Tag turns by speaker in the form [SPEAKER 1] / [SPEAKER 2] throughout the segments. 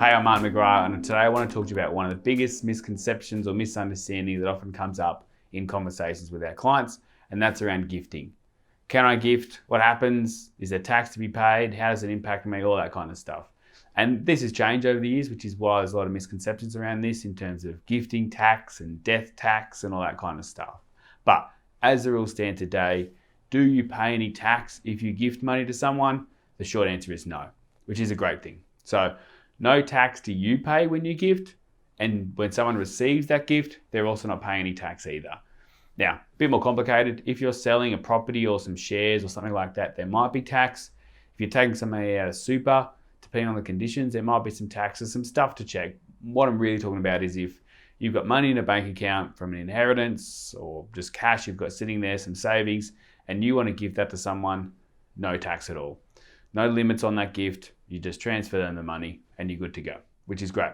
[SPEAKER 1] Hey, I'm Martin McGrath, and today I want to talk to you about one of the biggest misconceptions or misunderstandings that often comes up in conversations with our clients, and that's around gifting. Can I gift? What happens? Is there tax to be paid? How does it impact me? All that kind of stuff. And this has changed over the years, which is why there's a lot of misconceptions around this in terms of gifting tax and death tax and all that kind of stuff. But as the rules stand today, do you pay any tax if you gift money to someone? The short answer is no, which is a great thing. So no tax do you pay when you gift, and when someone receives that gift, they're also not paying any tax either. Now, a bit more complicated, if you're selling a property or some shares or something like that, there might be tax. If you're taking some money out of super, depending on the conditions, there might be some taxes, some stuff to check. What I'm really talking about is if you've got money in a bank account from an inheritance or just cash you've got sitting there, some savings, and you want to give that to someone, no tax at all. No limits on that gift. You just transfer them the money and you're good to go, which is great.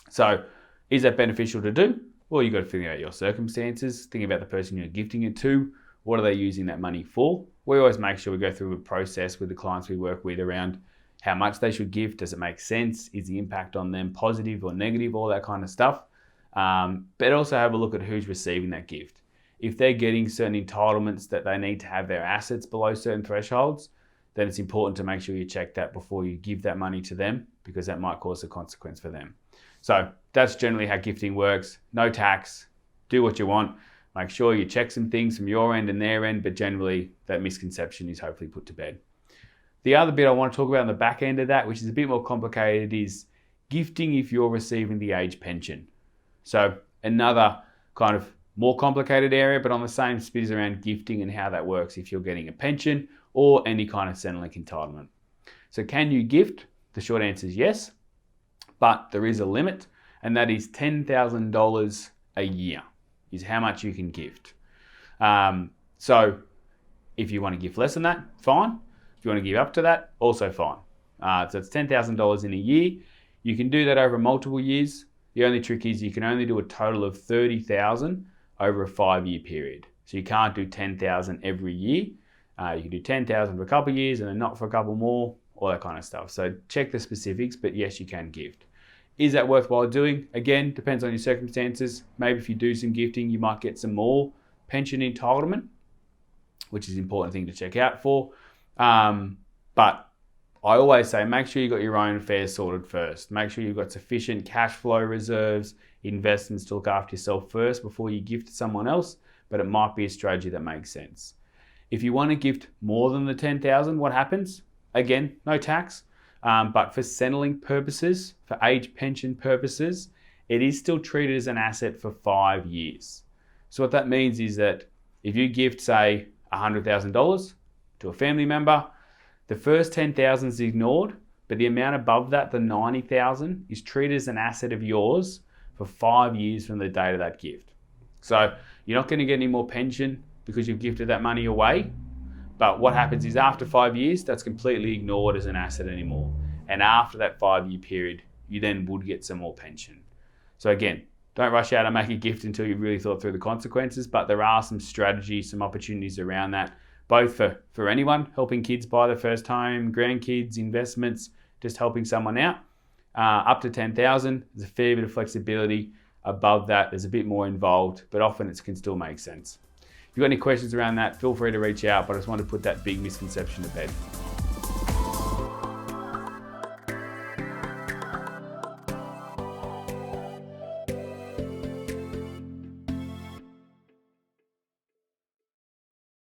[SPEAKER 1] So is that beneficial to do? Well, you've got to think about your circumstances, think about the person you're gifting it to. What are they using that money for? We always make sure we go through a process with the clients we work with around how much they should give. Does it make sense? Is the impact on them positive or negative? All that kind of stuff. But also have a look at who's receiving that gift. If they're getting certain entitlements that they need to have their assets below certain thresholds, then it's important to make sure you check that before you give that money to them, because that might cause a consequence for them. So that's generally how gifting works. No tax, do what you want. Make sure you check some things from your end and their end, but generally that misconception is hopefully put to bed. The other bit I want to talk about on the back end of that, which is a bit more complicated, is gifting if you're receiving the age pension. So another kind of more complicated area, but on the same spit is around gifting and how that works if you're getting a pension or any kind of Centrelink entitlement. So can you gift? The short answer is yes, but there is a limit, and that is $10,000 a year is how much you can gift. So if you want to gift less than that, fine. If you want to give up to that, also fine. So it's $10,000 in a year. You can do that over multiple years. The only trick is you can only do a total of $30,000 over a 5-year period. So you can't do $10,000 every year. You can do $10,000 for a couple of years and then not for a couple more, all that kind of stuff. So check the specifics, but yes, you can gift. Is that worthwhile doing? Again, depends on your circumstances. Maybe if you do some gifting, you might get some more pension entitlement, which is an important thing to check out for. But I always say, make sure you've got your own affairs sorted first. Make sure you've got sufficient cash flow reserves, investments to look after yourself first before you gift to someone else, but it might be a strategy that makes sense. If you want to gift more than the $10,000, what happens? Again, no tax, but for Centrelink purposes, for age pension purposes, it is still treated as an asset for 5 years. So what that means is that if you gift, say, $100,000 to a family member, the first $10,000 is ignored, but the amount above that, the $90,000, is treated as an asset of yours for 5 years from the date of that gift. So you're not going to get any more pension because you've gifted that money away. But what happens is after 5 years, that's completely ignored as an asset anymore. And after that 5-year period, you then would get some more pension. So again, don't rush out and make a gift until you've really thought through the consequences, but there are some strategies, some opportunities around that, both for anyone, helping kids buy their first home, grandkids, investments, just helping someone out. Up to $10,000, there's a fair bit of flexibility. Above that, there's a bit more involved, but often it can still make sense. If you've got any questions around that, feel free to reach out, but I just wanted to put that big misconception to bed.